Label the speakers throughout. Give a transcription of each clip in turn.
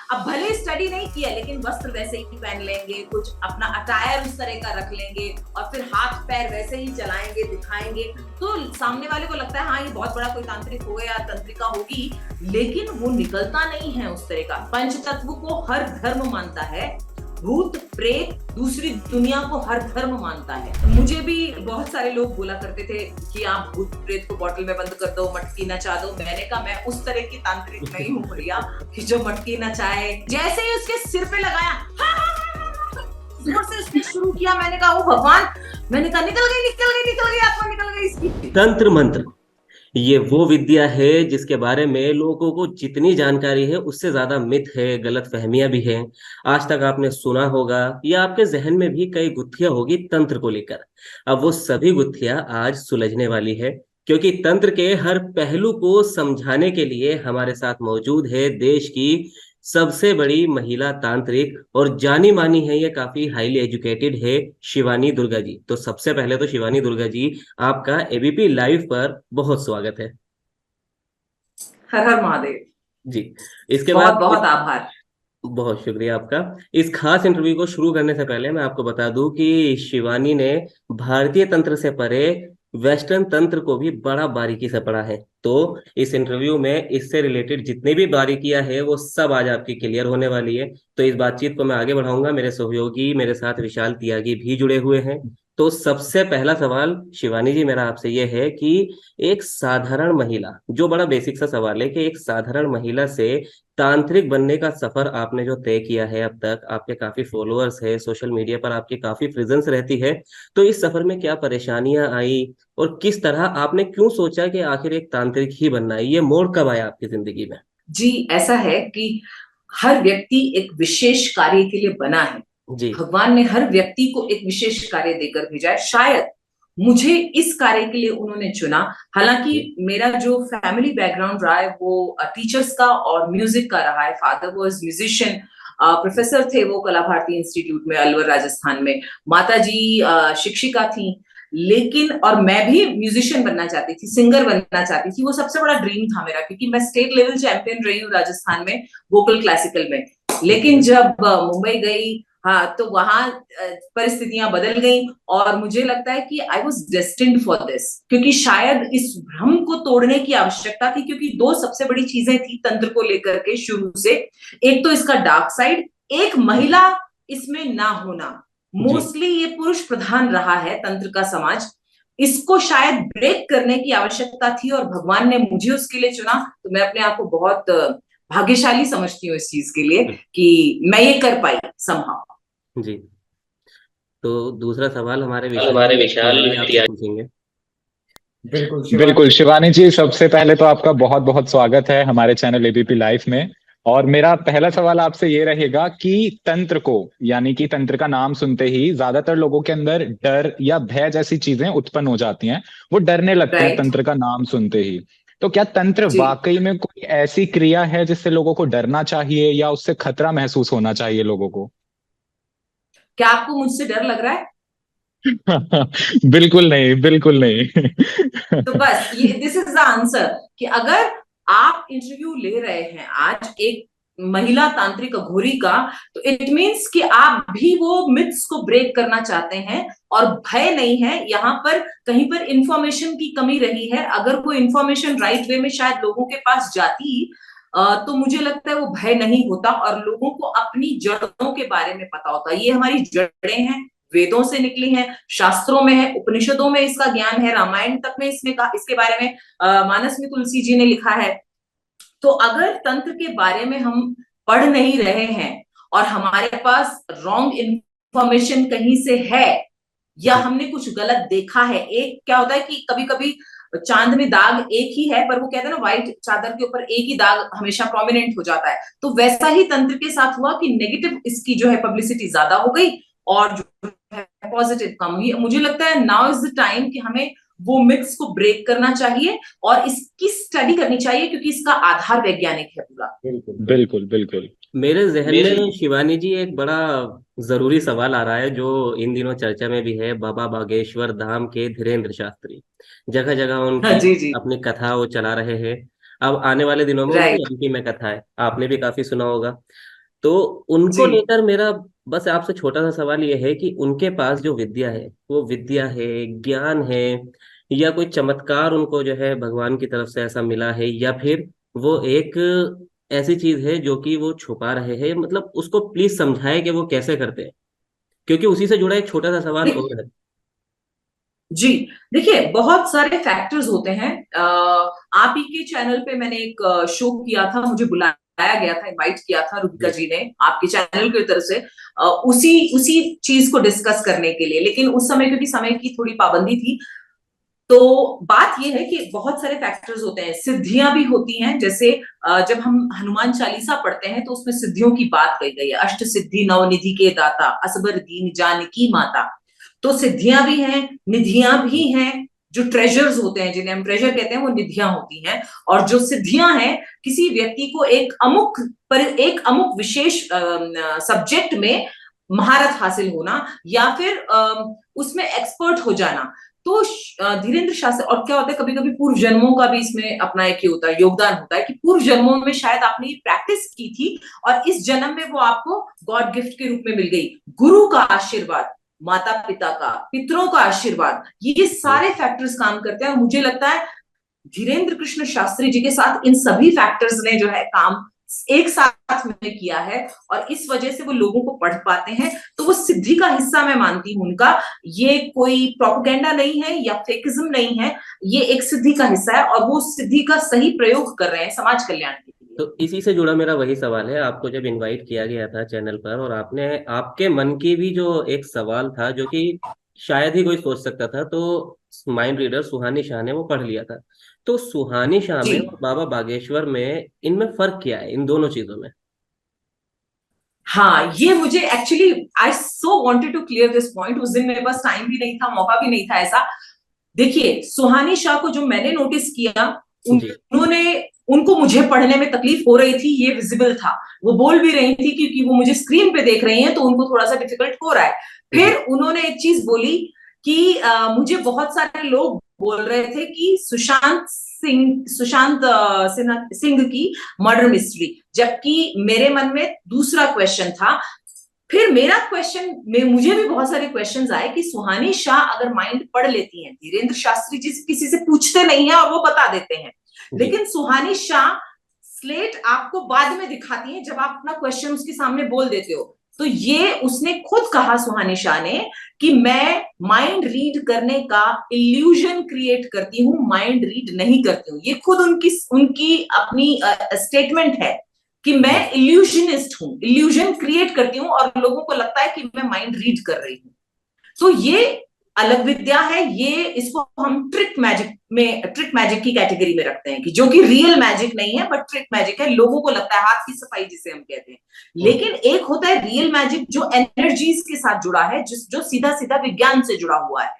Speaker 1: अब भले स्टडी नहीं किया लेकिन वस्त्र वैसे ही पहन लेंगे, कुछ अपना अटायर उस तरह का रख लेंगे और फिर हाथ पैर वैसे ही चलाएंगे, दिखाएंगे, तो सामने वाले को लगता है हाँ ये बहुत बड़ा कोई तांत्रिक हो गया, तंत्रिका होगी, लेकिन वो निकलता नहीं है उस तरह का। पंच तत्व को हर धर्म मानता है, भूत प्रेत दूसरी दुनिया को हर धर्म मानता है। मुझे भी बहुत सारे लोग बोला करते थे कि आप भूत प्रेत को बोतल में बंद कर दो, मटकी नचा दो। मैंने कहा मैं उस तरह की तांत्रिक नहीं हूँ भैया कि जो मटकी नचाए। जैसे ही उसके सिर पे लगाया, जोर से उसने शुरू किया, मैंने कहा ओ भगवान, मैंने कहा निकल गई आत्मा निकल गई इसकी।
Speaker 2: तंत्र मंत्र ये वो विद्या है जिसके बारे में लोगों को जितनी जानकारी है उससे ज्यादा मिथ है, गलत फहमियां भी हैं। आज तक आपने सुना होगा या आपके जहन में भी कई गुत्थियां होगी तंत्र को लेकर। अब वो सभी गुत्थियां आज सुलझने वाली है, क्योंकि तंत्र के हर पहलू को समझाने के लिए हमारे साथ मौजूद है देश की सबसे बड़ी महिला तांत्रिक, और जानी मानी है, ये काफी हाईली एजुकेटेड है, शिवानी दुर्गा जी। तो सबसे पहले तो शिवानी दुर्गा जी, आपका एबीपी लाइव पर बहुत स्वागत है।
Speaker 1: हर हर महादेव
Speaker 2: जी। इसके
Speaker 1: बहुत
Speaker 2: बाद
Speaker 1: बहुत आभार।
Speaker 2: बहुत शुक्रिया आपका। इस खास इंटरव्यू को शुरू करने से पहले मैं आपको बता दूं कि शिवानी ने भारतीय तंत्र से परे वेस्टर्न तंत्र को भी बड़ा बारीकी से पढ़ा है। तो इस इंटरव्यू में इससे रिलेटेड जितनी भी बारीकियां हैं वो सब आज आपकी क्लियर होने वाली है। तो इस बातचीत को मैं आगे बढ़ाऊंगा। मेरे सहयोगी, मेरे साथ विशाल त्यागी भी जुड़े हुए हैं। तो सबसे पहला सवाल शिवानी जी मेरा आपसे ये है कि एक साधारण महिला, जो बड़ा बेसिक सा सवाल है कि एक साधारण महिला से तांत्रिक बनने का सफर आपने जो तय किया है, अब तक आपके काफी फॉलोअर्स है, सोशल मीडिया पर आपकी काफी प्रेजेंस रहती है, तो इस सफर में क्या परेशानियां आई और किस तरह आपने क्यों सोचा कि आखिर एक तांत्रिक ही बनना है? ये मोड़ कब आया आपकी जिंदगी में?
Speaker 1: जी, ऐसा है कि हर व्यक्ति एक विशेष कार्य के लिए बना है।
Speaker 2: जी
Speaker 1: भगवान ने हर व्यक्ति को एक विशेष कार्य देकर भेजा है। शायद मुझे इस कार्य के लिए उन्होंने चुना। हालांकि मेरा जो फैमिली बैकग्राउंड रहा है वो टीचर्स का और म्यूजिक का रहा है। फादर वाज म्यूजिशियन, प्रोफेसर थे वो कला भारती इंस्टीट्यूट में अलवर राजस्थान में। माता जी शिक्षिका थी। लेकिन और मैं भी म्यूजिशियन बनना चाहती थी, सिंगर बनना चाहती थी। वो सबसे बड़ा ड्रीम था मेरा, क्योंकि मैं स्टेट लेवल चैंपियन रही हूँ राजस्थान में वोकल क्लासिकल में। लेकिन जब मुंबई गई, हाँ, तो वहां परिस्थितियां बदल गई और मुझे लगता है कि I was destined for this, क्योंकि शायद इस भ्रम को तोड़ने की आवश्यकता थी। क्योंकि दो सबसे बड़ी चीजें थी तंत्र को लेकर के शुरू से। एक तो इसका डार्क साइड, एक महिला इसमें ना होना। मोस्टली ये पुरुष प्रधान रहा है तंत्र का समाज। इसको शायद ब्रेक करने की आवश्यकता थी और भगवान ने मुझे उसके लिए चुना। तो मैं अपने आप को बहुत भाग्यशाली समझती हूँ इस चीज के लिए कि मैं ये कर पाई समहाउ।
Speaker 2: जी। तो दूसरा सवाल हमारे
Speaker 3: हमारे
Speaker 2: विशाल
Speaker 3: विशाल
Speaker 2: त्यागी आपसे
Speaker 3: त्यागी।
Speaker 2: पूछेंगे।
Speaker 4: बिल्कुल शिवानी जी, सबसे पहले तो आपका बहुत बहुत स्वागत है हमारे चैनल एबीपी लाइव में। और मेरा पहला सवाल आपसे ये रहेगा कि तंत्र को, यानी कि तंत्र का नाम सुनते ही ज्यादातर लोगों के अंदर डर या भय जैसी चीजें उत्पन्न हो जाती हैं। वो डरने लगते हैं
Speaker 1: राइट
Speaker 4: तंत्र का नाम सुनते ही। तो क्या तंत्र
Speaker 1: जी।
Speaker 4: वाकई में कोई ऐसी क्रिया है जिससे लोगों को डरना चाहिए या उससे खतरा महसूस होना चाहिए लोगों को?
Speaker 1: क्या आपको मुझसे डर लग रहा है?
Speaker 4: बिल्कुल नहीं, बिल्कुल नहीं।
Speaker 1: तो बस ये दिस इज द आंसर कि अगर आप इंटरव्यू ले रहे हैं आज एक महिला तांत्रिक अघोरी का, तो इट मीन्स कि आप भी वो मिथ्स को ब्रेक करना चाहते हैं और भय नहीं है। यहाँ पर कहीं पर इंफॉर्मेशन की कमी रही है। अगर कोई इंफॉर्मेशन राइट वे में शायद लोगों के पास जाती, तो मुझे लगता है वो भय नहीं होता और लोगों को अपनी जड़ों के बारे में पता होता। ये हमारी जड़ें हैं, वेदों से निकली हैं, शास्त्रों में है, उपनिषदों में इसका ज्ञान है, रामायण तक में इसमें इसके बारे में मानस में तुलसी जी ने लिखा है। तो अगर तंत्र के बारे में हम पढ़ नहीं रहे हैं और हमारे पास रॉन्ग इंफॉर्मेशन कहीं से है या हमने कुछ गलत देखा है। एक क्या होता है कि कभी कभी चांद में दाग एक ही है, पर वो कहते हैं ना व्हाइट चादर के ऊपर एक ही दाग हमेशा प्रोमिनेंट हो जाता है। तो वैसा ही तंत्र के साथ हुआ कि नेगेटिव इसकी जो है पब्लिसिटी ज्यादा हो गई और जो है पॉजिटिव कम हुई। मुझे लगता है नाउ इज द टाइम कि हमें वो मिक्स को ब्रेक करना चाहिए और इसकी स्टडी करनी चाहिए, क्योंकि इसका आधार वैज्ञानिक है पूरा।
Speaker 4: बिल्कुल बिल्कुल।
Speaker 2: मेरे जहन में शिवानी जी एक बड़ा जरूरी सवाल आ रहा है जो इन दिनों चर्चा में भी है। बाबा बागेश्वर धाम के धीरेन्द्र शास्त्री जगह जगह
Speaker 1: हाँ,
Speaker 2: उनकी
Speaker 1: जी जी।
Speaker 2: अपनी कथा वो चला रहे हैं। अब आने वाले दिनों में उनकी
Speaker 1: राइट
Speaker 2: एमपी में कथा है, आपने भी काफी सुना होगा। तो उनको
Speaker 1: जी
Speaker 2: लेकर मेरा बस आपसे छोटा सा सवाल ये है कि उनके पास जो विद्या है, वो विद्या है, ज्ञान है, या कोई चमत्कार उनको जो है भगवान की तरफ से ऐसा मिला है, या फिर वो एक ऐसी चीज है जो कि वो छुपा रहे हैं, मतलब उसको प्लीज समझाए कि वो कैसे करते हैं, क्योंकि उसी से जुड़ा एक छोटा सा सवाल और है।
Speaker 1: जी देखिए, बहुत सारे फैक्टर्स होते हैं। आप ही के चैनल पे मैंने एक शो किया था, मुझे बुलाया गया था, इनवाइट किया था रुबिका
Speaker 2: जी
Speaker 1: जी ने आपके चैनल की तरफ से, उसी उसी चीज को डिस्कस करने के लिए। लेकिन उस समय क्योंकि समय की थोड़ी पाबंदी थी, तो बात यह है कि बहुत सारे फैक्टर्स होते हैं, सिद्धियां भी होती हैं। जैसे जब हम हनुमान चालीसा पढ़ते हैं तो उसमें सिद्धियों की बात कही गई है, अष्ट सिद्धि नवनिधि के दाता, असबर दीन जानकी माता। तो सिद्धियां भी हैं, निधियां भी हैं। जो ट्रेजर्स होते हैं, जिन्हें हम ट्रेजर कहते हैं, वो निधियां होती हैं। और जो सिद्धियां हैं, किसी व्यक्ति को एक अमुक विशेष सब्जेक्ट में महारत हासिल होना, या फिर उसमें एक्सपर्ट हो जाना। तो धीरेन्द्र शास्त्री, और क्या होता है, कभी कभी पूर्व जन्मों का भी इसमें अपना एक ही होता है, योगदान होता है, कि पूर्व जन्मों में शायद आपने प्रैक्टिस की थी और इस जन्म में वो आपको गॉड गिफ्ट के रूप में मिल गई। गुरु का आशीर्वाद, माता पिता का, पितरों का आशीर्वाद, ये सारे फैक्टर्स काम करते हैं। और मुझे लगता है धीरेन्द्र कृष्ण शास्त्री जी के साथ इन सभी फैक्टर्स ने जो है काम एक साथ में किया है, और इस वजह से वो लोगों को पढ़ पाते हैं। तो वो सिद्धि का हिस्सा मैं मानती हूं उनका। ये कोई प्रोपेगेंडा नहीं है या फेकिज्म नहीं है, ये एक सिद्धि का हिस्सा है, और वो सिद्धि का सही प्रयोग कर रहे हैं समाज कल्याण के लिए।
Speaker 2: तो इसी से जुड़ा मेरा वही सवाल है, आपको जब इनवाइट किया गया था चैनल पर और आपने आपके मन की भी जो एक सवाल था जो कि शायद ही कोई सोच सकता था, तो माइंड रीडर सुहानी शाह ने वो पढ़ लिया था। तो सुहानी शाह
Speaker 1: जी
Speaker 2: में और बाबा बागेश्वर में इनमें फर्क क्या है, इन दोनों चीजों में?
Speaker 1: हाँ, ये मुझे actually I so wanted to clear this point. उस दिन मेरे पास टाइम भी नहीं था, मौका भी नहीं था ऐसा। देखिए, सुहानी शाह को जो मैंने नोटिस किया,
Speaker 2: जी
Speaker 1: उन्होंने उनको मुझे पढ़ने में तकलीफ हो रही थी, ये विजिबल था। वो बोल भी रही थी क्योंकि वो मुझे स्क्रीन पे देख रही हैं, तो उनको थोड़ा सा डिफिकल्ट हो रहा है।
Speaker 2: जी
Speaker 1: फिर उन्होंने एक चीज बोली कि मुझे बहुत सारे लोग बोल रहे थे कि सुशांत सिंह की मर्डर मिस्ट्री, जबकि मेरे मन में दूसरा क्वेश्चन था। फिर मेरा क्वेश्चन में मुझे भी बहुत सारे क्वेश्चंस आए कि सुहानी शाह अगर माइंड पढ़ लेती हैं, धीरेन्द्र शास्त्री जी किसी से पूछते नहीं है और वो बता देते हैं,
Speaker 2: जी
Speaker 1: लेकिन सुहानी शाह स्लेट आपको बाद में दिखाती है जब आप अपना क्वेश्चन उसके सामने बोल देते हो। तो ये उसने खुद कहा, सुहानी शाह ने, कि मैं माइंड रीड करने का इल्यूजन क्रिएट करती हूँ, माइंड रीड नहीं करती हूँ। ये खुद उनकी उनकी अपनी स्टेटमेंट है कि मैं
Speaker 2: जी
Speaker 1: इल्यूजनिस्ट हूँ, इल्यूजन क्रिएट करती हूँ और लोगों को लगता है कि मैं माइंड रीड कर रही हूँ। तो ये अलग विद्या है। ये इसको हम ट्रिक मैजिक की कैटेगरी में रखते हैं, कि जो कि रियल मैजिक नहीं है बट ट्रिक मैजिक है। लोगों को लगता है हाथ की सफाई जिसे हम कहते हैं। लेकिन एक होता है रियल मैजिक जो एनर्जीज के साथ जुड़ा है, जो सीधा सीधा विज्ञान से जुड़ा हुआ है।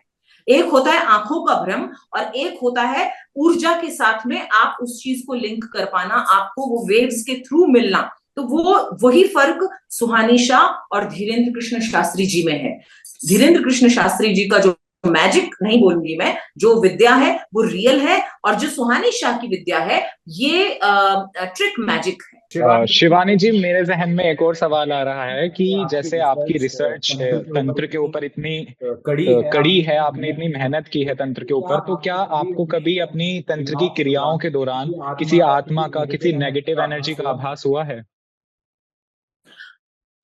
Speaker 1: एक होता है आंखों का भ्रम, और एक होता है ऊर्जा के साथ में आप उस चीज को लिंक कर पाना, आपको वो वेव्स के थ्रू मिलना। तो वो वही फर्क सुहानी शाह और धीरेन्द्र कृष्ण शास्त्री जी में है। धीरेन्द्र कृष्ण शास्त्री जी का जो मैजिक नहीं बोलूंगी मैं, जो विद्या है वो रियल है, और जो सुहानी शाह की विद्या है ये ट्रिक मैजिक है।
Speaker 4: शिवानी जी, मेरे जहन में एक और सवाल आ रहा है कि जैसे आपकी रिसर्च तंत्र के ऊपर इतनी कड़ी है, आपने इतनी मेहनत की है तंत्र के ऊपर, तो क्या आपको कभी अपनी तंत्र की क्रियाओं के दौरान किसी आत्मा का, किसी नेगेटिव एनर्जी का आभास हुआ है?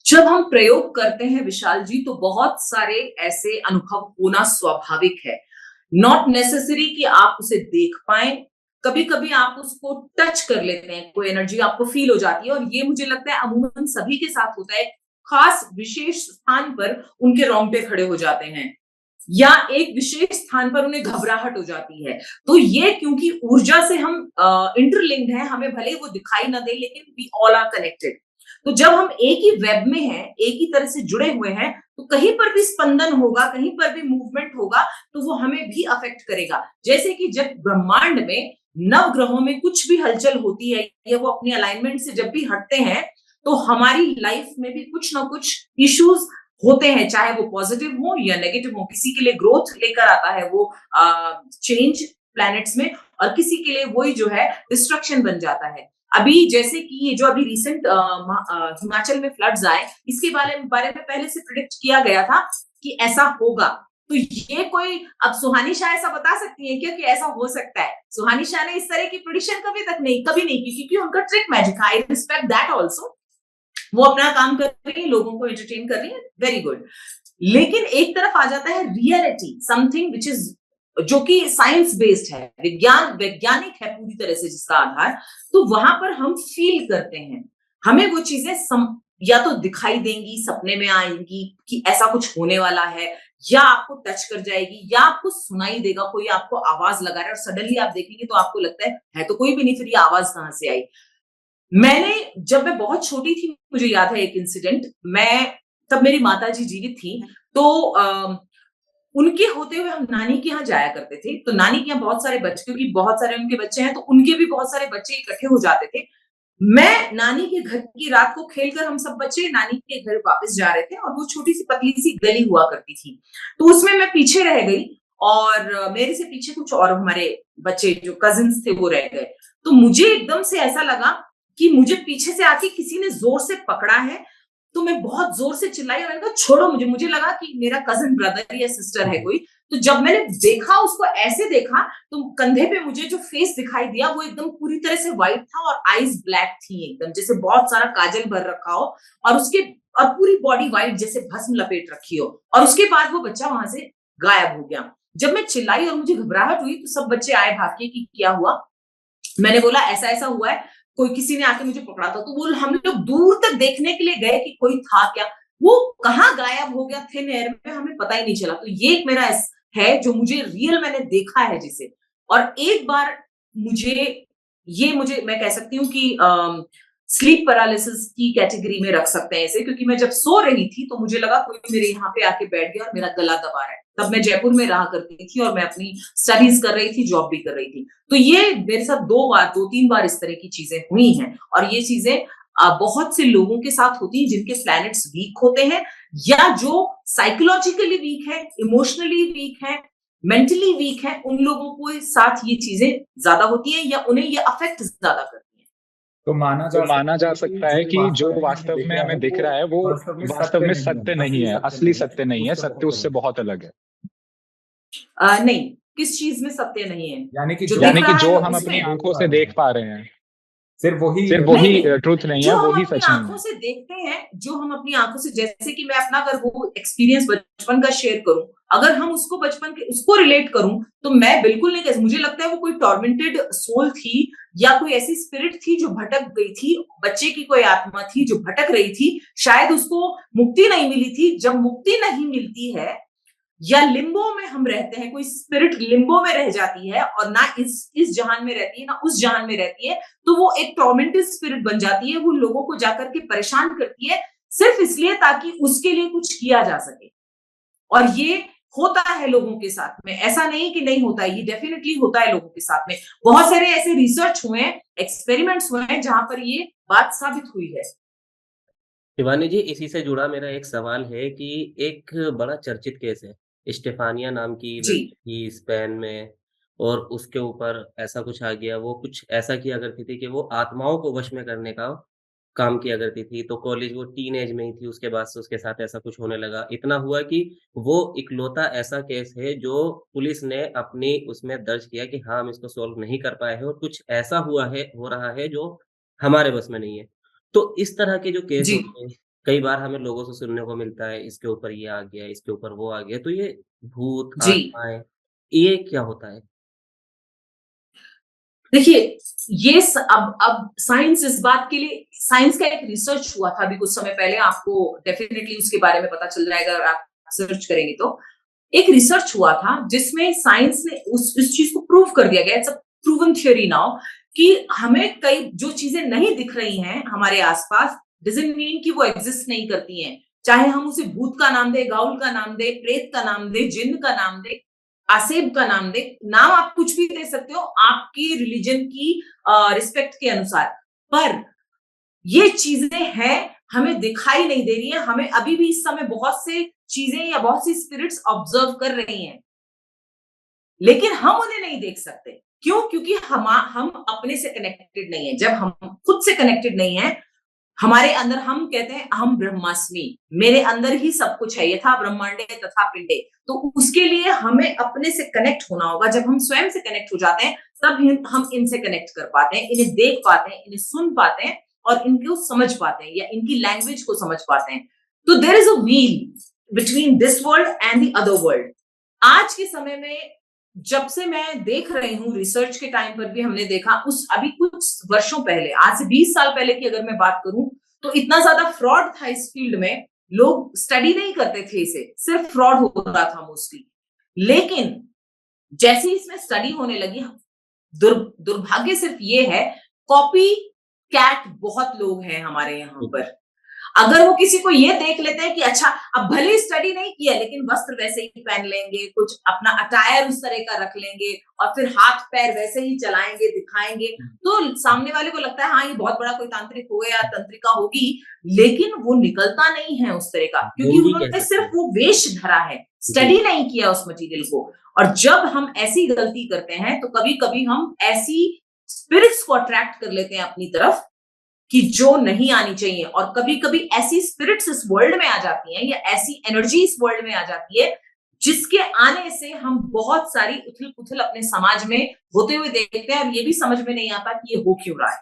Speaker 1: जब हम प्रयोग करते हैं विशाल जी, तो बहुत सारे ऐसे अनुभव होना स्वाभाविक है। नॉट नेसेसरी कि आप उसे देख पाए, कभी कभी आप उसको टच कर लेते हैं, कोई एनर्जी आपको फील हो जाती है, और ये मुझे लगता है अमूमन सभी के साथ होता है। खास विशेष स्थान पर उनके रोंगटे खड़े हो जाते हैं, या एक विशेष स्थान पर उन्हें घबराहट हो जाती है। तो ये क्योंकि ऊर्जा से हम इंटरलिंक्ड हैं, हमें भले वो दिखाई ना दे, लेकिन वी ऑल आर कनेक्टेड। तो जब हम एक ही वेब में हैं, एक ही तरह से जुड़े हुए हैं, तो कहीं पर भी स्पंदन होगा, कहीं पर भी मूवमेंट होगा, तो वो हमें भी अफेक्ट करेगा। जैसे कि जब ब्रह्मांड में नव ग्रहों में कुछ भी हलचल होती है, या वो अपनी अलाइनमेंट से जब भी हटते हैं, तो हमारी लाइफ में भी कुछ ना कुछ इश्यूज होते हैं, चाहे वो पॉजिटिव हो या नेगेटिव हो। किसी के लिए ग्रोथ लेकर आता है वो चेंज प्लैनेट्स में, और किसी के लिए वही जो है डिस्ट्रक्शन बन जाता है। अभी जैसे कि ये जो अभी रिसेंट हिमाचल में फ्लड्स आए, इसके बारे में पहले से प्रिडिक्ट किया गया था कि ऐसा होगा। तो ये कोई, अब सुहानी शाह ऐसा बता सकती है क्या कि ऐसा हो सकता है? सुहानी शाह ने इस तरह की प्रिडिक्शन कभी नहीं की, क्योंकि उनका trick magic, I respect that also. वो अपना काम कर रही है, लोगों को एंटरटेन कर रही है, वेरी गुड। लेकिन एक तरफ आ जाता है रियलिटी, समथिंग विच इज, जो कि साइंस बेस्ड है, वैज्ञानिक है पूरी तरह से जिसका आधार, तो वहां पर हम फील करते हैं, हमें वो चीजें या तो दिखाई देंगी, सपने में आएंगी कि ऐसा कुछ होने वाला है, या आपको टच कर जाएगी, या आपको सुनाई देगा, कोई आपको आवाज लगा रहा है और सडनली आप देखेंगे तो आपको लगता है तो कोई भी नहीं, फिर ये आवाज कहां से आई। जब मैं बहुत छोटी थी, मुझे याद है एक इंसिडेंट, तब मेरी माताजी जीवित थी, तो उनके होते हुए हम नानी के यहाँ जाया करते थे। तो नानी के यहाँ बहुत सारे बच्चे, क्योंकि बहुत सारे उनके बच्चे हैं, तो उनके भी बहुत सारे बच्चे इकट्ठे हो जाते थे। मैं नानी के घर की रात को खेलकर, हम सब बच्चे नानी के घर वापस जा रहे थे, और वो छोटी सी पतली सी गली हुआ करती थी, तो उसमें मैं पीछे रह गई, और मेरे से पीछे कुछ और हमारे बच्चे जो कजिन्स थे वो रह गए। तो मुझे एकदम से ऐसा लगा कि मुझे पीछे से आके किसी ने जोर से पकड़ा है, तो मैं बहुत जोर से चिल्लाई और मैंने कहा छोड़ो मुझे लगा कि मेरा कजिन ब्रदर या सिस्टर है कोई। तो जब मैंने देखा, उसको ऐसे देखा, तो कंधे पे मुझे जो फेस दिखाई दिया वो एकदम पूरी तरह से व्हाइट था, और आईज ब्लैक थी, एकदम जैसे बहुत सारा काजल भर रखा हो, और पूरी बॉडी व्हाइट जैसे भस्म लपेट रखी हो, और उसके बाद वो बच्चा वहां से गायब हो गया। जब मैं चिल्लाई और मुझे घबराहट हुई, तो सब बच्चे आए भाग के कि क्या हुआ। मैंने बोला ऐसा ऐसा हुआ है, कोई किसी ने आके मुझे पकड़ा था। तो वो हम लोग दूर तक देखने के लिए गए कि कोई था क्या, वो कहाँ गायब हो गया थिन एयर में, हमें पता ही नहीं चला। तो ये एक मेरा है जो मुझे रियल मैंने देखा है जिसे। और एक बार मुझे मैं कह सकती हूँ कि स्लीप पैरालिसिस की कैटेगरी में रख सकते हैं इसे, क्योंकि मैं जब सो रही थी तो मुझे लगा कोई मेरे यहाँ पे आके बैठ गया और मेरा गला दबा रहा है। तब मैं जयपुर में रहा करती थी, और मैं अपनी स्टडीज कर रही थी, जॉब भी कर रही थी। तो ये मेरे साथ 2-3 बार इस तरह की चीजें हुई हैं, और ये चीजें बहुत से लोगों के साथ होती हैं जिनके प्लैनेट्स वीक होते हैं, या जो साइकोलॉजिकली वीक है, इमोशनली वीक है, मेंटली वीक है, उन लोगों को साथ ये चीजें ज्यादा होती हैं, या उन्हें ये अफेक्ट ज्यादा करती हैं।
Speaker 4: तो माना जा सकता है कि जो वास्तव में हमें दिख रहा है वो वास्तव में सत्य नहीं है, असली सत्य नहीं है, सत्य उससे बहुत अलग है।
Speaker 1: नहीं, किस चीज में सत्य नहीं है?
Speaker 4: यानी कि जो हम अपनी आंखों से देख पा रहे हैं, सिर्फ वही ट्रूथ नहीं है, वही सच नहीं है।
Speaker 1: आंखों से देखते हैं, जो हम अपनी आंखों से, जैसे कि मैं अपना अगर वो एक्सपीरियंस बचपन का शेयर करूं, अगर हम उसको उसको रिलेट करूं, तो मैं बिल्कुल नहीं कह, मुझे लगता है वो कोई टॉर्मेंटेड सोल थी, या कोई ऐसी स्पिरिट थी जो भटक गई थी, बच्चे की कोई आत्मा थी जो भटक रही थी, शायद उसको मुक्ति नहीं मिली थी। जब मुक्ति नहीं मिलती है, या लिम्बो में हम रहते हैं, कोई स्पिरिट लिम्बो में रह जाती है, और ना इस जहान में रहती है ना उस जहान में रहती है, तो वो एक टॉर्मेंटेड स्पिरिट बन जाती है। वो लोगों को जाकर के परेशान करती है, सिर्फ इसलिए ताकि उसके लिए कुछ किया जा सके। और ये होता है लोगों के साथ में, ऐसा नहीं कि नहीं होता है, ये डेफिनेटली होता है लोगों के साथ में। बहुत सारे ऐसे रिसर्च हुए हैं, एक्सपेरिमेंट्स हुए हैं, जहां पर ये बात साबित हुई है।
Speaker 2: शिवानी जी, इसी से जुड़ा मेरा एक सवाल है कि एक बड़ा चर्चित केस है, स्टेफानिया नाम की लड़की थी स्पेन में, और उसके ऊपर ऐसा कुछ आ गया, वो कुछ ऐसा किया करती थी कि वो आत्माओं को वश में करने का काम किया करती थी। तो कॉलेज, वो टीन एज में ही थी, उसके बाद से उसके साथ ऐसा कुछ होने लगा। इतना हुआ कि वो इकलौता ऐसा केस है जो पुलिस ने अपनी उसमें दर्ज किया कि हाँ, हम इसको सॉल्व नहीं कर पाए हैं, और कुछ ऐसा हो रहा है जो हमारे बस में नहीं है। तो इस तरह के जो केस होते हैं, कई बार हमें लोगों से सुनने को मिलता है, इसके ऊपर ये आ गया, इसके ऊपर वो आ गया। तो ये भूत, आत्माएँ, ये क्या होता है?
Speaker 1: देखिए, अब साइंस इस बात के लिए, साइंस का एक रिसर्च हुआ था अभी कुछ समय पहले, आपको डेफिनेटली उसके बारे में पता चल जाएगा अगर आप सर्च करेंगे तो। एक रिसर्च हुआ था जिसमें साइंस ने उस चीज को प्रूव कर दिया गया, it's a proven theory now, कि हमें कई जो चीजें नहीं दिख रही हैं हमारे आसपास, डजंट मीन कि वो एग्जिस्ट नहीं करती हैं। चाहे हम उसे भूत का नाम दे, गाउल का नाम दे, प्रेत का नाम दे, जिन्न का नाम दे, आसेब का नाम दे, नाम आप कुछ भी दे सकते हो आपकी रिलीजन की रिस्पेक्ट के अनुसार, पर ये चीजें हैं, हमें दिखाई नहीं दे रही है। हमें अभी भी इस समय बहुत से चीजें या बहुत सी स्पिरिट्स ऑब्जर्व कर रही हैं, लेकिन हम उन्हें नहीं देख सकते। क्यों? क्योंकि हम अपने से कनेक्टेड नहीं है। जब हम खुद से कनेक्टेड नहीं है, हमारे अंदर, हम कहते हैं अहम ब्रह्मास्मि, मेरे अंदर ही सब कुछ है, यथा ब्रह्मांडे तथा पिंडे। तो उसके लिए हमें अपने से कनेक्ट होना होगा। जब हम स्वयं से कनेक्ट हो जाते हैं, तब हम इनसे कनेक्ट कर पाते हैं, इन्हें देख पाते हैं, इन्हें सुन पाते हैं और इनको समझ पाते हैं, या इनकी लैंग्वेज को समझ पाते हैं। तो there is a wheel between this world and the other world. आज के समय में जब से मैं देख रही हूँ, रिसर्च के टाइम पर भी हमने देखा, उस अभी कुछ वर्षों पहले, आज से 20 साल पहले की अगर मैं बात करूं, तो इतना ज्यादा फ्रॉड था इस फील्ड में, लोग स्टडी नहीं करते थे इसे, सिर्फ फ्रॉड होता था मोस्टली। लेकिन जैसे ही इसमें स्टडी होने लगी, दुर्भाग्य सिर्फ ये है, कॉपी कैट बहुत लोग हैं हमारे यहाँ पर। अगर वो किसी को ये देख लेते हैं कि अच्छा, अब भले स्टडी नहीं किया लेकिन वस्त्र वैसे ही पहन लेंगे, कुछ अपना अटायर उस तरह का रख लेंगे और फिर हाथ पैर वैसे ही चलाएंगे, दिखाएंगे, तो सामने वाले को लगता है हाँ, ये बहुत बड़ा कोई तांत्रिक हो या तंत्रिका होगी। लेकिन वो निकलता नहीं है उस तरह का, क्योंकि उन्होंने सिर्फ वो वेश धरा है, स्टडी नहीं किया उस मटेरियल को। और जब हम ऐसी गलती करते हैं, तो कभी कभी हम ऐसी स्पिरिट्स को अट्रैक्ट कर लेते हैं अपनी तरफ कि जो नहीं आनी चाहिए। और कभी कभी ऐसी स्पिरिट्स इस वर्ल्ड में आ जाती हैं, या ऐसी एनर्जी इस वर्ल्ड में आ जाती है, जिसके आने से हम बहुत सारी उथल पुथल अपने समाज में होते हुए देखते हैं, और ये भी समझ में नहीं आता कि ये हो क्यों रहा है।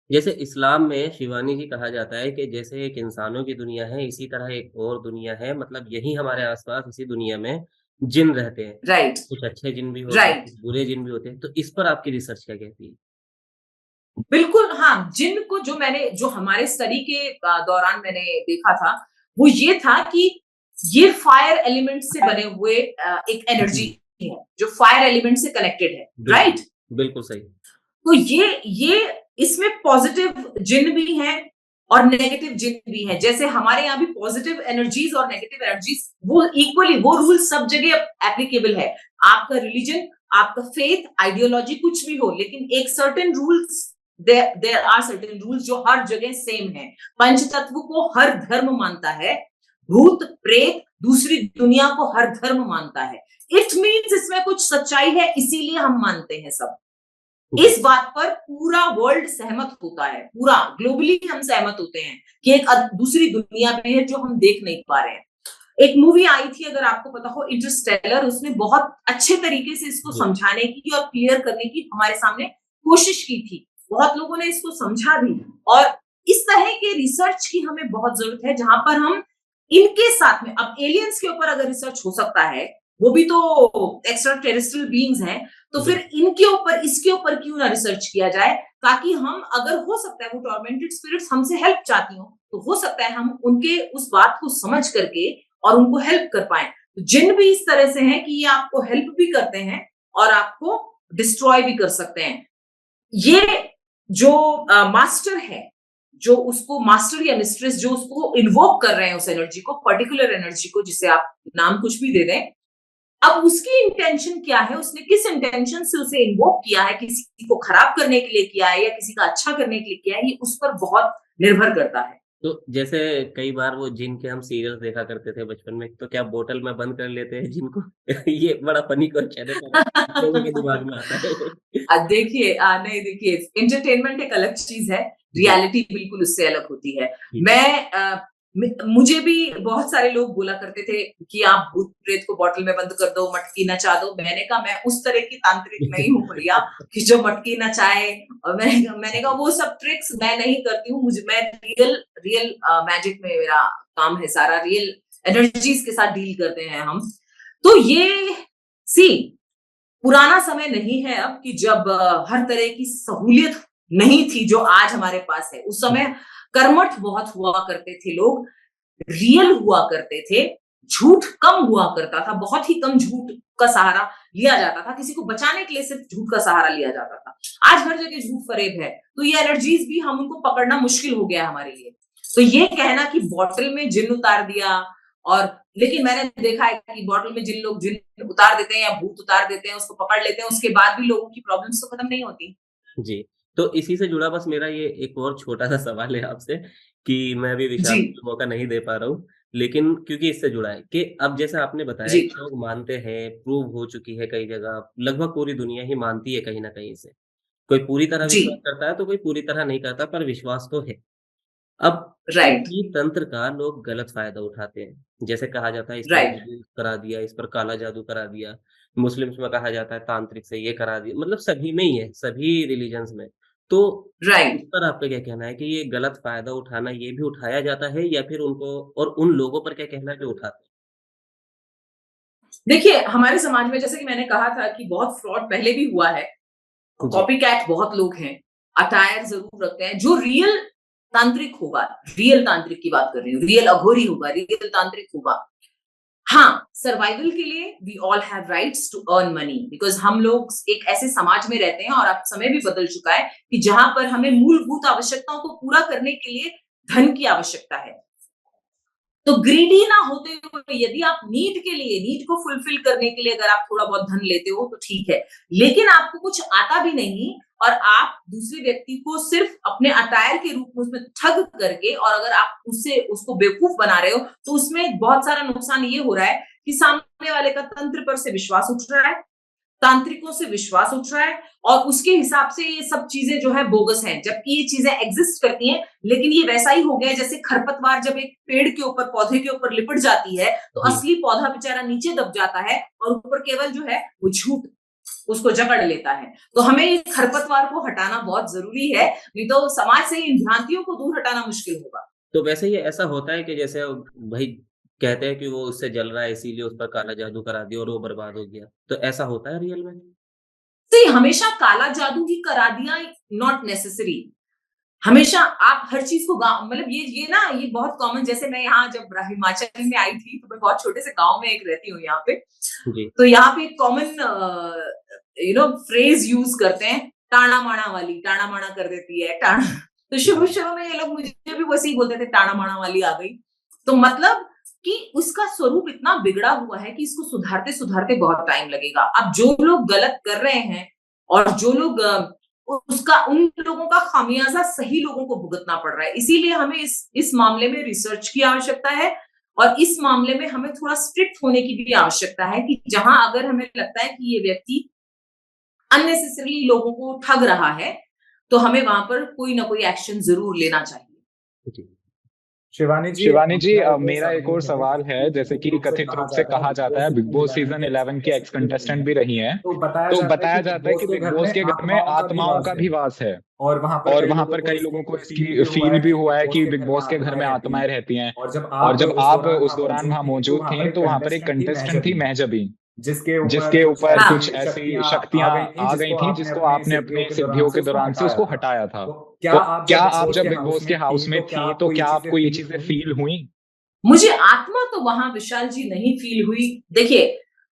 Speaker 2: जैसे इस्लाम में शिवानी जी कहा जाता है कि जैसे एक इंसानों की दुनिया है, इसी तरह एक और दुनिया है, मतलब यही हमारे आसपास इसी दुनिया में जिन रहते हैं।
Speaker 1: राइट।
Speaker 2: कुछ अच्छे जिन भी होते हैं, कुछ बुरे जिन भी होते हैं। तो इस पर आपकी रिसर्च क्या कहती है?
Speaker 1: बिल्कुल, हाँ, जिन को जो हमारे स्टडी के दौरान मैंने देखा था, वो ये था कि ये फायर एलिमेंट से बने हुए एक एनर्जी है, जो फायर एलिमेंट से कनेक्टेड है, राइट?
Speaker 2: बिल्कुल सही।
Speaker 1: तो ये इसमें पॉजिटिव जिन भी हैं और नेगेटिव जिन भी हैं। जैसे हमारे यहाँ भी पॉजिटिव एनर्जीज और नेगेटिव एनर्जीज, वो इक्वली, वो रूल सब जगह एप्लीकेबल है। आपका रिलीजन, आपका फेथ, आइडियोलॉजी कुछ भी हो, लेकिन एक certain rules, there are certain rules जो हर जगह सेम है। पंचतत्व को हर धर्म मानता है, भूत प्रेत दूसरी दुनिया को हर धर्म मानता है। इट मीन्स इसमें कुछ सच्चाई है, इसीलिए हम मानते हैं सब। इस बात पर पूरा वर्ल्ड सहमत होता है, पूरा ग्लोबली हम सहमत होते हैं कि एक दूसरी दुनिया भी है जो हम देख नहीं पा रहे हैं। एक मूवी आई थी, अगर आपको पता हो, इंटरस्टेलर, उसने बहुत अच्छे तरीके से इसको समझाने की और क्लियर करने की हमारे सामने कोशिश की थी। बहुत लोगों ने इसको समझा भी, और इस तरह के रिसर्च की हमें बहुत जरूरत है, जहां पर हम इनके साथ में, अब एलियंस के ऊपर अगर रिसर्च हो सकता है, वो भी तो एक्स्ट्रा टेरेस्ट्रियल बीइंग्स हैं, तो फिर इनके ऊपर, इसके ऊपर क्यों ना रिसर्च किया जाए, ताकि हम, अगर हो सकता है वो टॉर्मेंटेड स्पिरिट्स हमसे हेल्प चाहती हो, तो हो सकता है हम उनके उस बात को समझ करके और उनको हेल्प कर पाए। तो जिन भी इस तरह से हैं कि ये आपको हेल्प भी करते हैं और आपको डिस्ट्रॉय भी कर सकते हैं। ये जो मास्टर है, जो उसको मास्टर या मिस्ट्रेस जो उसको इन्वोक कर रहे हैं, उस एनर्जी को, पर्टिकुलर एनर्जी को, जिसे आप नाम कुछ भी दे दें, अब उसकी इंटेंशन क्या है, उसने किस इंटेंशन से उसे इन्वोक किया है, किसी को खराब करने के लिए किया है या किसी का अच्छा करने के लिए किया है, ये उस पर बहुत निर्भर करता है।
Speaker 2: तो जैसे कई बार वो जिन के हम सीरियल देखा करते थे बचपन में, तो क्या बोतल में बंद कर लेते हैं जिनको? ये बड़ा फनी क्वेश्चन है, लोगों के दिमाग में आता है।
Speaker 1: देखिए, नहीं, देखिए, एंटरटेनमेंट एक अलग चीज है, रियलिटी बिल्कुल उससे अलग होती है। मुझे भी बहुत सारे लोग बोला करते थे कि आप भूत प्रेत को बोतल में बंद कर दो, मटकी नचा दो। मैंने कहा मैं उस तरह की तांत्रिक नहीं हूँ भैया कि जो मटकी नचाए, और मैंने कहा वो सब ट्रिक्स मैं नहीं करती हूँ। मैं रियल मैजिक में मेरा काम है, सारा रियल एनर्जीज के साथ डील करते हैं हम। तो ये पुराना समय नहीं है अब कि जब हर तरह की सहूलियत नहीं थी जो आज हमारे पास है। उस समय कर्मठ बहुत हुआ करते थे लोग, रियल हुआ करते थे, झूठ कम हुआ करता था, बहुत ही कम झूठ का सहारा लिया जाता था, किसी को बचाने के लिए सिर्फ झूठ का सहारा लिया जाता था। आज हर जगह झूठ फरेब है, तो ये एनर्जीज भी हम उनको पकड़ना मुश्किल हो गया हमारे लिए। तो ये कहना कि बॉटल में जिन उतार दिया, और लेकिन मैंने देखा है कि बॉटल में जिन लोग जिन उतार देते हैं या भूत उतार देते हैं, उसको पकड़ लेते हैं, उसके बाद भी लोगों की प्रॉब्लम्स तो खत्म नहीं होती।
Speaker 2: जी, तो इसी से जुड़ा बस मेरा ये एक और छोटा-सा सवाल है आपसे कि मैं अभी विचार
Speaker 1: जी।
Speaker 2: का मौका नहीं दे पा रहा हूँ। लेकिन क्योंकि इससे जुड़ा है कि अब जैसे आपने बताया
Speaker 1: जी
Speaker 2: कि लोग मानते हैं, प्रूव हो चुकी है कई जगह, लगभग पूरी दुनिया ही मानती है कहीं न कहीं इसे। कोई पूरी तरह
Speaker 1: जी
Speaker 2: विश्वास करता है, तो कोई पूरी तरह नहीं करता, पर विश्वास तो है। अब
Speaker 1: राइट
Speaker 2: इसी तंत्र का लोग गलत फ़ायदा उठाते हैं। जैसे कहा जाता है इस पर
Speaker 1: राइट
Speaker 2: जादू करा दिया, इस पर काला जादू करा दिया। मुस्लिम्स में कहा जाता है तांत्रिक से ये करा दिया, मतलब सभी में ही है, सभी रिलिजन्स में। तो इस
Speaker 1: राइट
Speaker 2: पर आपका क्या कहना है कि ये गलत फ़ायदा उठाना ये भी उठाया जाता है या फिर उनको और उन लोगों पर क्या कहना है जो उठाते
Speaker 1: देखिए, हमारे समाज में जैसे कि मैंने कहा था कि बहुत फ्रॉड पहले भी हुआ है,
Speaker 2: हैं? जी,
Speaker 1: कॉपी कैट बहुत लोग हैं, अटायर जरूर रखते हैं। जो रियल तांत्रिक होगा, रियल तांत्रिक की बात कर रही हूँ, रियल अघोरी होगा, रियल तांत्रिक होगा, हाँ, सर्वाइवल के लिए we all have rights to earn money, because हम लोग एक ऐसे समाज में रहते हैं और अब समय भी बदल चुका है कि जहां पर हमें मूलभूत आवश्यकताओं को पूरा करने के लिए धन की आवश्यकता है। तो ग्रीडी ना होते हुए यदि आप नीड को फुलफिल करने के लिए अगर आप थोड़ा बहुत धन लेते हो तो ठीक है, लेकिन आपको कुछ आता भी नहीं और आप दूसरे व्यक्ति को सिर्फ अपने अटायर के रूप में उसमें ठग करके, और अगर आप उससे उसको बेवकूफ बना रहे हो, तो उसमें बहुत सारा नुकसान ये हो रहा है कि सामने वाले का तंत्र पर से विश्वास उठ रहा है, तांत्रिकों से विश्वास उठ रहा है, और उसके हिसाब से ये सब चीजें जो है बोगस हैं, जबकि ये चीजें एग्जिस्ट करती हैं। लेकिन ये वैसा ही हो गया है जैसे खरपतवार जब एक पेड़ के ऊपर, पौधे के ऊपर लिपट जाती है, तो
Speaker 2: जी।
Speaker 1: असली पौधा बेचारा नीचे दब जाता है और ऊपर केवल जो है वो झूठ उसको जकड़ लेता है। तो हमें इस खरपतवार को हटाना बहुत जरूरी है, नहीं तो समाज से इन भ्रांतियों को दूर हटाना मुश्किल होगा।
Speaker 2: तो वैसे ये ऐसा होता है कि जैसे भई कहते हैं कि वो उससे जल रहा है इसीलिए उस पर काला जादू करा दिया और वो बर्बाद हो गया। तो ऐसा होता है रियल में?
Speaker 1: तो हमेशा काला जादू ही करा दिया, नॉट नेसेसरी। हमेशा आप हर चीज को गाँव, मतलब ये ना, ये बहुत कॉमन, जैसे मैं यहाँ जब हिमाचल में आई थी तो मैं बहुत छोटे से गांव में एक रहती हूँ यहाँ पे,
Speaker 2: जी।
Speaker 1: तो यहाँ पे एक कॉमन फ्रेज यूज करते हैं, टाणा माणा वाली, टाणा माणा कर देती है टाणा। तो शुरू शुरू में ये लोग मुझे भी वैसे ही बोलते थे, टाणा माणा वाली आ गई। तो मतलब कि उसका स्वरूप इतना बिगड़ा हुआ है कि इसको सुधारते सुधारते बहुत टाइम लगेगा। अब जो लोग गलत कर रहे हैं और जो लोग उसका, उन लोगों का खामियाजा सही लोगों को भुगतना पड़ रहा है। इसीलिए हमें इस मामले में रिसर्च की आवश्यकता है, और इस मामले में हमें थोड़ा स्ट्रिक्ट होने की भी आवश्यकता है कि जहां अगर हमें लगता है कि ये व्यक्ति अननेसेसरली लोगों को ठग रहा है, तो हमें वहां पर कोई ना कोई एक्शन जरूर लेना चाहिए।
Speaker 2: जी।
Speaker 4: शिवानी जी, मेरा एक और सवाल है। जैसे कि कथित रूप से कहा जाता है, बिग बॉस सीजन 11 की एक्स कंटेस्टेंट भी रही हैं, तो बताया जाता है कि बिग बॉस के घर में आत्माओं का भी वास है, और वहां पर कई लोगों को इसकी फील भी हुआ है कि बिग बॉस के घर में आत्माएं रहती हैं। और जब आप उस दौरान वहां मौजूद थी तो वहां पर एक कंटेस्टेंट थी महजबी, जिसके ऊपर
Speaker 1: हाँ
Speaker 4: कुछ ऐसी शक्तियां आ गई थी जिसको आपने अपनी सिद्धियों के दौरान से उसको हटाया था। तो क्या आप जब बिग बॉस के हाउस में थी तो क्या आपको ये चीजें फील हुई?
Speaker 1: मुझे आत्मा तो वहां विशाल जी नहीं फील हुई। देखिए,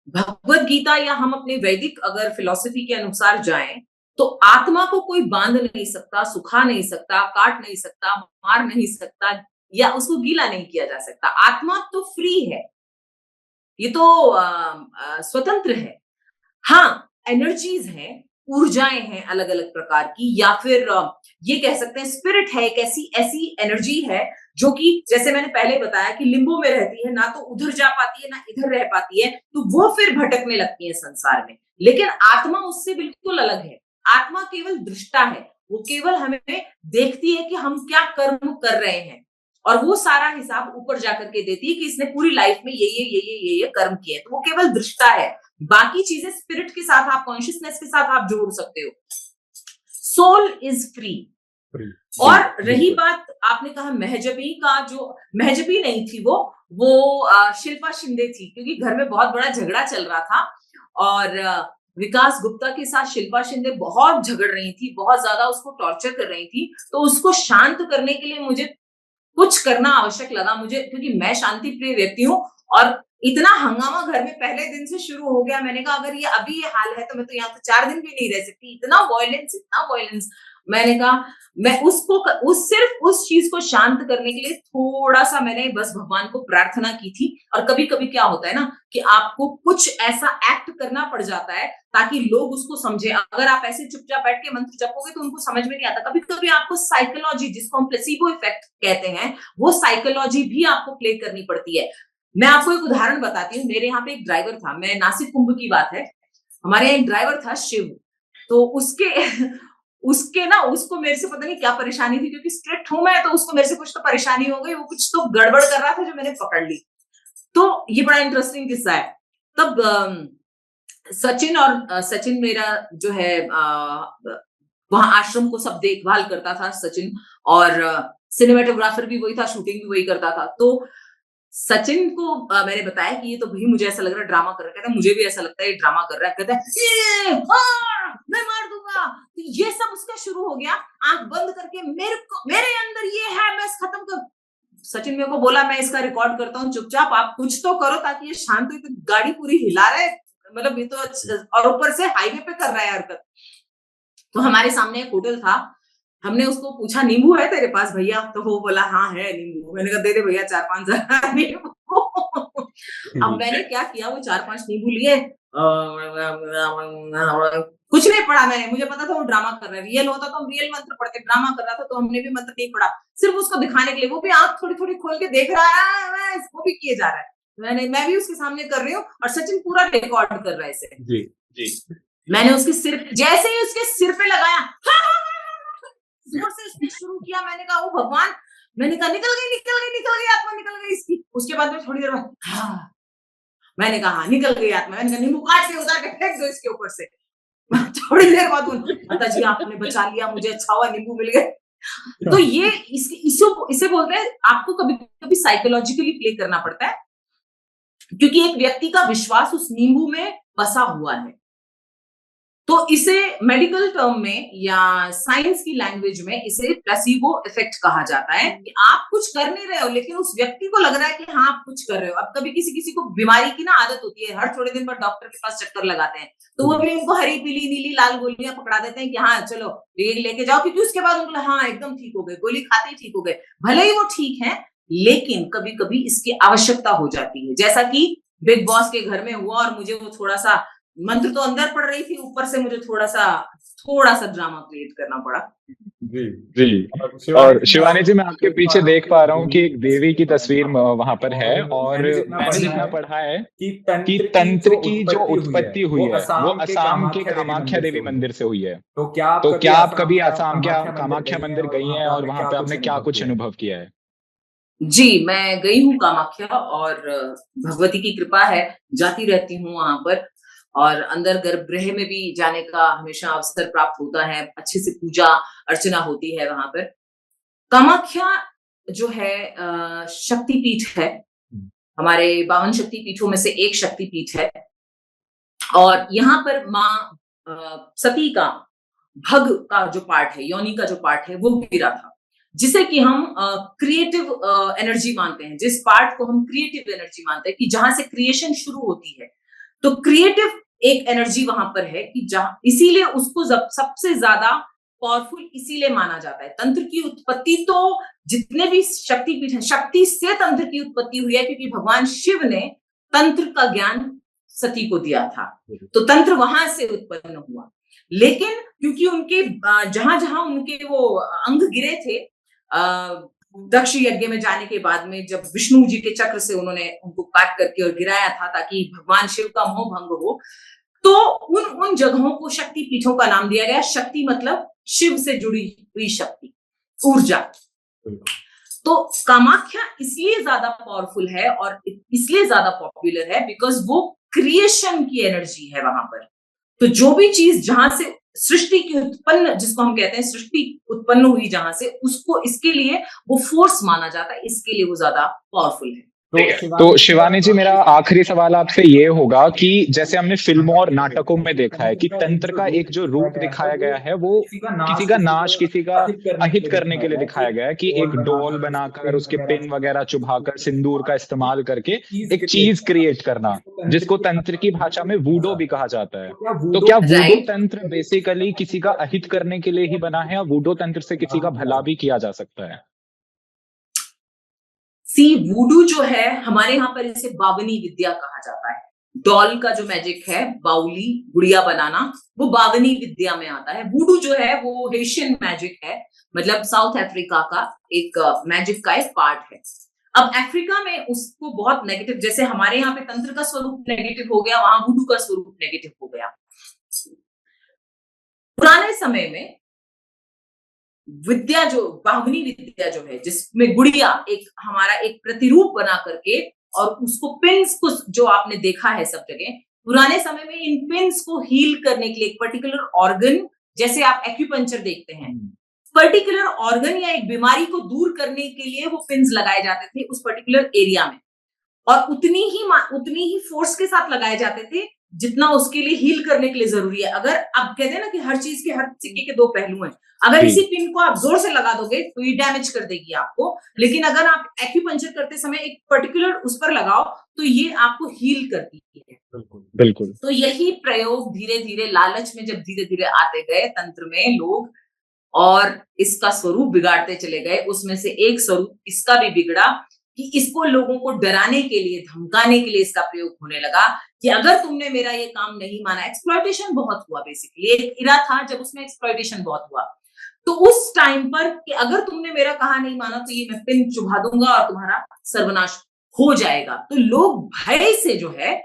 Speaker 1: भगवत गीता या हम अपने वैदिक अगर फिलॉसफी के अनुसार जाएं, तो आत्मा को कोई बांध नहीं सकता, सुखा नहीं सकता, काट नहीं सकता, मार नहीं सकता, या उसको गीला नहीं किया जा सकता। आत्मा तो फ्री है, ये तो स्वतंत्र है। हाँ, एनर्जीज हैं, ऊर्जाएं हैं अलग अलग प्रकार की, या फिर ये कह सकते हैं स्पिरिट है, एक ऐसी ऐसी एनर्जी है जो कि जैसे मैंने पहले बताया कि लिम्बो में रहती है, ना तो उधर जा पाती है ना इधर रह पाती है, तो वो फिर भटकने लगती है संसार में। लेकिन आत्मा उससे बिल्कुल अलग है। आत्मा केवल दृष्टा है, वो केवल हमें देखती है कि हम क्या कर्म कर रहे हैं, और वो सारा हिसाब ऊपर जाकर के देती है कि इसने पूरी लाइफ में ये कर्म किए, तो वो केवल दृष्टा है। बाकी चीजें स्पिरिट के साथ, आप कॉन्शियसनेस के साथ आप जोड़ सकते हो। Soul is free. और रही बात, आपने कहा महजबी का, जो महजबी नहीं थी वो शिल्पा शिंदे थी, क्योंकि घर में बहुत बड़ा झगड़ा चल रहा था और विकास गुप्ता के साथ शिल्पा शिंदे बहुत झगड़ रही थी, बहुत ज्यादा उसको टॉर्चर कर रही थी। तो उसको शांत करने के लिए मुझे कुछ करना आवश्यक लगा, मुझे, क्योंकि मैं शांति प्रिय व्यक्ति हूँ, और इतना हंगामा घर में पहले दिन से शुरू हो गया। मैंने कहा अगर ये अभी ये हाल है तो मैं तो यहाँ तो 4 दिन भी नहीं रह सकती। इतना वायलेंस, इतना वायलेंस। मैंने कहा मैं सिर्फ उस चीज को शांत करने के लिए थोड़ा सा मैंने बस भगवान को प्रार्थना की थी। और कभी कभी क्या होता है ना कि आपको कुछ ऐसा एक्ट करना पड़ जाता है ताकि लोग उसको समझे। अगर आप ऐसे चुपचाप बैठ के मंत्र जपोगे तो उनको समझ में नहीं आता। कभी कभी आपको साइकोलॉजी, जिसको हम प्लेसिबो इफेक्ट कहते हैं, वो साइकोलॉजी भी आपको प्ले करनी पड़ती है। मैं आपको एक उदाहरण बताती हूँ। मेरे यहाँ पे एक ड्राइवर था, मैं नासिक कुंभ की बात है, हमारे यहाँ एक ड्राइवर था शिव। तो उसको मेरे से पता नहीं क्या परेशानी थी, क्योंकि स्ट्रिक्ट हूं मैं, तो उसको मेरे से कुछ तो परेशानी हो गई, वो कुछ तो गड़बड़ कर रहा था जो मैंने पकड़ ली। तो ये बड़ा इंटरेस्टिंग किस्सा है। तब सचिन मेरा जो है वहां आश्रम को सब देखभाल करता था सचिन, और सिनेमेटोग्राफर भी वही था, शूटिंग भी वही करता था। तो सचिन को मैंने बताया कि ये तो भाई मुझे ऐसा लग रहा है ड्रामा कर रहा है। कहता है मुझे भी ऐसा लगता है ये ड्रामा कर रहा है। कहता है मैं मार दूंगा। तो ये सब उसका शुरू हो गया, आंख बंद करके मेरे अंदर ये है, मैं खत्म कर। सचिन मेरे को बोला मैं इसका रिकॉर्ड करता हूँ, चुपचाप आप कुछ तो करो ताकि ये शांत हो। तो गाड़ी पूरी हिला रहा है, मतलब ये तो, और ऊपर से हाईवे पे कर रहा है हरकत। तो हमारे सामने एक होटल था, हमने उसको पूछा नींबू है तेरे पास भैया? तो वो बोला हाँ है नींबू। मैंने कहा दे दे भैया 4-5 नींबू। अब मैंने क्या किया, वो 4-5 नींबू लिए, कुछ नहीं पढ़ा मैंने, मुझे पता था वो ड्रामा कर रहा है। रियल होता तो हम रियल मंत्र पढ़ते, ड्रामा कर रहा था तो हमने भी मंत्र नहीं पढ़ा, सिर्फ उसको दिखाने के लिए। वो भी आंख थोड़ी थोड़ी खोल के देख रहा है, वो भी किए जा रहा है, मैं भी उसके सामने कर रही हूँ, और सचिन पूरा रिकॉर्ड कर रहा है इसे।
Speaker 2: जी जी।
Speaker 1: मैंने उसके सिर, जैसे ही उसके सिर पे लगाया, जोर से उसने शुरू किया। मैंने कहा ओ भगवान, मैंने कहा निकल गई आत्मा, निकल गई इसकी। उसके बाद में थोड़ी देर बाद मैंने कहा निकल गई आत्मा। मैंने कहा नींबू काट के उतार के फेंक दो इसके ऊपर से। थोड़ी देर बाद माता जी आपने बचा लिया मुझे, अच्छा हुआ नींबू मिल गए। तो ये इसे बोलते हैं, आपको कभी कभी साइकोलॉजिकली प्ले करना पड़ता है, क्योंकि एक व्यक्ति का विश्वास उस नींबू में बसा हुआ है। तो इसे मेडिकल टर्म में या साइंस की लैंग्वेज में इसे प्लेसिबो इफेक्ट कहा जाता है, कि आप कुछ कर नहीं रहे हो लेकिन उस व्यक्ति को लग रहा है कि हाँ आप कुछ कर रहे हो। अब कभी किसी को बीमारी की ना आदत होती है, हर थोड़े दिन बाद डॉक्टर के पास चक्कर लगाते हैं, तो वो भी उनको हरी पीली नीली लाल गोलियां पकड़ा देते हैं कि हाँ चलो ये लेके जाओ, क्योंकि उसके बाद उनको हाँ एकदम ठीक हो गए, गोली खाते ही ठीक हो गए। भले ही वो ठीक है, लेकिन कभी कभी इसकी आवश्यकता हो जाती है, जैसा कि बिग बॉस के घर में हुआ। और मुझे वो थोड़ा सा मंत्र तो अंदर पड़ रही थी, ऊपर से मुझे थोड़ा सा ड्रामा क्रिएट करना पड़ा।
Speaker 4: जी जी। और शिवानी जी, मैं आपके पीछे देख पा रहा हूँ कि एक देवी की तस्वीर वहां पर है, और मैंने इतना पढ़ा है कि तंत्र की जो उत्पत्ति हुई है वो असम के कामाख्या देवी मंदिर से हुई है। तो क्या आप कभी असम के कामाख्या मंदिर गई हैं, और वहां पे आपने क्या कुछ अनुभव किया है?
Speaker 1: जी, मैं गई हूँ कामाख्या, और भगवती की कृपा है, जाती रहती हूँ वहां पर, और अंदर गर्भगृह में भी जाने का हमेशा अवसर प्राप्त होता है। अच्छे से पूजा अर्चना होती है वहां पर। कामाख्या जो है शक्तिपीठ है, हमारे 52 शक्तिपीठों में से एक शक्तिपीठ है। और यहाँ पर माँ सती का भग का जो पार्ट है, योनि का जो पार्ट है, वो गिरा था, जिसे कि हम क्रिएटिव एनर्जी मानते हैं। जिस पार्ट को हम क्रिएटिव एनर्जी मानते हैं, कि जहां से क्रिएशन शुरू होती है, तो क्रिएटिव एक एनर्जी वहां पर है, कि जहां, इसीलिए उसको सबसे ज्यादा पावरफुल इसीलिए माना जाता है। तंत्र की उत्पत्ति तो जितने भी शक्तिपीठ हैं, शक्ति से तंत्र की उत्पत्ति हुई है, क्योंकि भगवान शिव ने तंत्र का ज्ञान सती को दिया था, तो तंत्र वहां से उत्पन्न हुआ। लेकिन क्योंकि उनके जहां जहां उनके वो अंग गिरे थे, दक्ष यज्ञ में जाने के बाद में, जब विष्णु जी के चक्र से उन्होंने उनको काट करके और गिराया था ताकि भगवान शिव का मोह भंग हो, तो उन जगहों को शक्ति पीठों का नाम दिया गया। शक्ति मतलब शिव से जुड़ी हुई शक्ति, ऊर्जा। तो कामाख्या इसलिए ज्यादा पावरफुल है और इसलिए ज्यादा पॉपुलर है, बिकॉज वो क्रिएशन की एनर्जी है वहां पर। तो जो भी चीज जहां से सृष्टि की उत्पन्न, जिसको हम कहते हैं सृष्टि उत्पन्न हुई जहां से, उसको इसके लिए वो फोर्स माना जाता है, इसके लिए वो ज्यादा पावरफुल है।
Speaker 4: तो शिवानी जी, मेरा आखिरी सवाल आपसे ये होगा कि जैसे हमने फिल्मों और नाटकों में देखा है कि तंत्र का एक जो रूप दिखाया गया है वो किसी का नाश, किसी का अहित करने के लिए दिखाया गया है, कि एक डोल बनाकर उसके पिन वगैरह चुभाकर सिंदूर का इस्तेमाल करके एक चीज क्रिएट करना, जिसको तंत्र की भाषा में वूडो भी कहा जाता है। तो क्या वूडो
Speaker 1: राइट।
Speaker 4: तंत्र बेसिकली किसी का अहित करने के लिए ही बना है, या वूडो तंत्र से किसी का भला भी किया जा सकता है?
Speaker 1: वूडू जो है हमारे यहाँ पर इसे बावनी विद्या कहा जाता है। डॉल का जो मैजिक है, बाउली गुड़िया बनाना, वो बावनी विद्या में आता है। वूडू जो है वो हेशियन मैजिक है, मतलब साउथ अफ्रीका का एक मैजिक का एक पार्ट है। अब अफ्रीका में उसको बहुत नेगेटिव, जैसे हमारे यहाँ पे तंत्र का स्वरूप नेगेटिव हो गया, वहां वूडू का स्वरूप नेगेटिव हो गया। पुराने समय में विद्या जो बावनी विद्या जो है, जिसमें गुड़िया एक हमारा एक प्रतिरूप बना करके, और उसको पिन्स को जो आपने देखा है सब जगह, पुराने समय में इन पिन्स को हील करने के लिए एक पर्टिकुलर ऑर्गन, जैसे आप एक्यूपंक्चर देखते हैं, पर्टिकुलर ऑर्गन या एक बीमारी को दूर करने के लिए वो पिन्स लगाए जाते थे उस पर्टिकुलर एरिया में, और उतनी ही फोर्स के साथ लगाए जाते थे जितना उसके लिए हील करने के लिए जरूरी है। अगर आप कहते हैं ना कि हर चीज के, हर सिक्के के दो पहलू हैं, अगर इसी पिन को आप जोर से लगा दोगे तो ये डैमेज कर देगी आपको, लेकिन अगर आप एक्यूपंक्चर करते समय एक पर्टिकुलर उस पर लगाओ तो ये आपको हील करती है।
Speaker 4: बिल्कुल।
Speaker 1: तो यही प्रयोग धीरे धीरे लालच में जब धीरे धीरे आते गए तंत्र में लोग, और इसका स्वरूप बिगाड़ते चले गए, उसमें से एक स्वरूप इसका भी बिगड़ा कि इसको लोगों को डराने के लिए, धमकाने के लिए इसका प्रयोग होने लगा कि अगर तुमने मेरा ये काम नहीं माना। एक्सप्लॉयटेशन बहुत हुआ, बेसिकली एक इरा था जब उसमें एक्सप्लॉयटेशन बहुत हुआ। तो उस टाइम पर कि अगर तुमने मेरा कहा नहीं माना तो ये मैं पिन चुभा दूंगा और तुम्हारा सर्वनाश हो जाएगा। तो लोग भय से जो है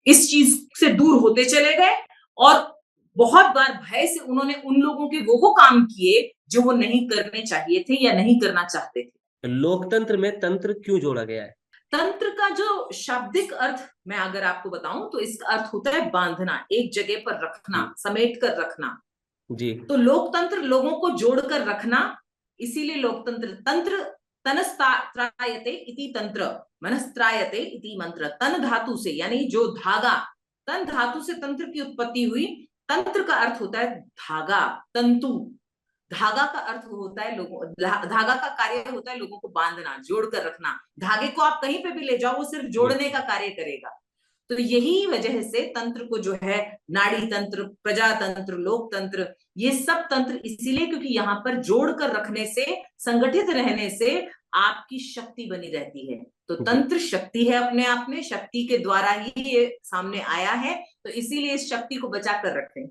Speaker 1: इस चीज से दूर होते चले गए, और बहुत बार भय से उन्होंने उन लोगों के वो काम किए जो वो नहीं करने चाहिए थे या नहीं करना चाहते थे।
Speaker 2: लोकतंत्र में तंत्र क्यों जोड़ा गया है?
Speaker 1: तंत्र का जो शाब्दिक अर्थ मैं अगर आपको बताऊं तो इसका अर्थ होता है बांधना, एक जगह पर रखना, समेट कर रखना
Speaker 2: जी।
Speaker 1: तो लोकतंत्र लोगों को जोड़कर रखना, इसीलिए लोकतंत्र। तंत्र तनस्त्रायते इति तंत्र, मनस्त्रायते इति मंत्र। तन धातु से, यानी जो धागा, तन धातु से तंत्र की उत्पत्ति हुई। तंत्र का अर्थ होता है धागा, तंतु। धागा का अर्थ होता है धागा का कार्य होता है लोगों को बांधना, जोड़कर रखना। धागे को आप कहीं पे भी ले जाओ, वो सिर्फ जोड़ने का कार्य करेगा। तो यही वजह से तंत्र को जो है नाड़ी तंत्र, प्रजातंत्र, लोकतंत्र, ये सब तंत्र इसीलिए क्योंकि यहाँ पर जोड़कर रखने से, संगठित रहने से आपकी शक्ति बनी रहती है। तो तंत्र शक्ति है अपने आप में, शक्ति के द्वारा ही ये सामने आया है, तो इसीलिए इस शक्ति को बचा कर रखें।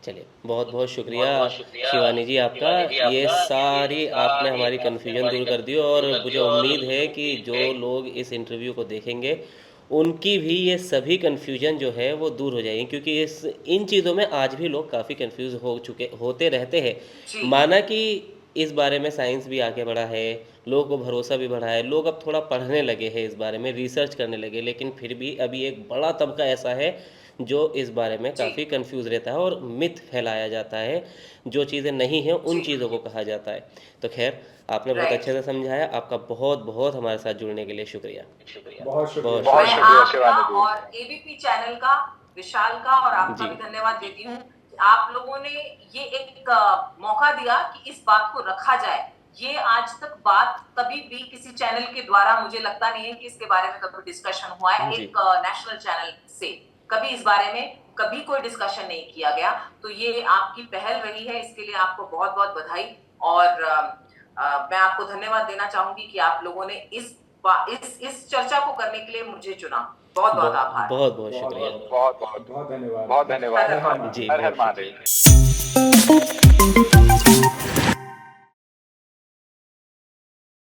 Speaker 2: चलिए, बहुत बहुत शुक्रिया शिवानी जी आपका। ये सारी आपने हमारी कन्फ्यूजन दूर कर दी, और मुझे उम्मीद है कि जो लोग इस इंटरव्यू को देखेंगे उनकी भी ये सभी कन्फ्यूजन जो है वो दूर हो जाएगी, क्योंकि इन चीज़ों में आज भी लोग काफ़ी कन्फ्यूज होते रहते हैं। माना कि इस बारे में साइंस भी आगे बढ़ा है, लोगों को भरोसा भी बढ़ा है, लोग अब थोड़ा पढ़ने लगे हैं इस बारे में, रिसर्च करने लगे, लेकिन फिर भी अभी एक बड़ा तबका ऐसा है जो इस बारे में काफ़ी कंफ्यूज रहता है और मिथ फैलाया जाता है, जो चीज़ें नहीं हैं उन चीज़ों को कहा जाता है। तो खैर, आपने बहुत अच्छे से समझाया। आपका बहुत बहुत हमारे साथ जुड़ने के लिए शुक्रिया।
Speaker 4: बहुत शुक्रिया
Speaker 1: शिवानी जी। और एबीपी चैनल का, विशाल का और आपका भी धन्यवाद देती हूँ। आप लोगों ने ये एक मौका दिया कि इस बात को रखा जाए। ये आज तक बात कभी भी किसी चैनल के द्वारा, मुझे लगता नहीं है कि इसके बारे में कभी डिस्कशन हुआ है एक नेशनल चैनल से। कभी इस बारे में कभी कोई डिस्कशन नहीं किया गया। तो ये आपकी पहल रही है, इसके लिए आपको बहुत बहुत बधाई। और मैं आपको धन्यवाद देना चाहूंगी कि आप लोगों ने इस चर्चा को करने के लिए मुझे चुना। बहुत बहुत आभार।
Speaker 2: बहुत बहुत शुक्रिया।
Speaker 4: बहुत धन्यवाद। बहुत धन्यवाद जी। हर हर महादेव।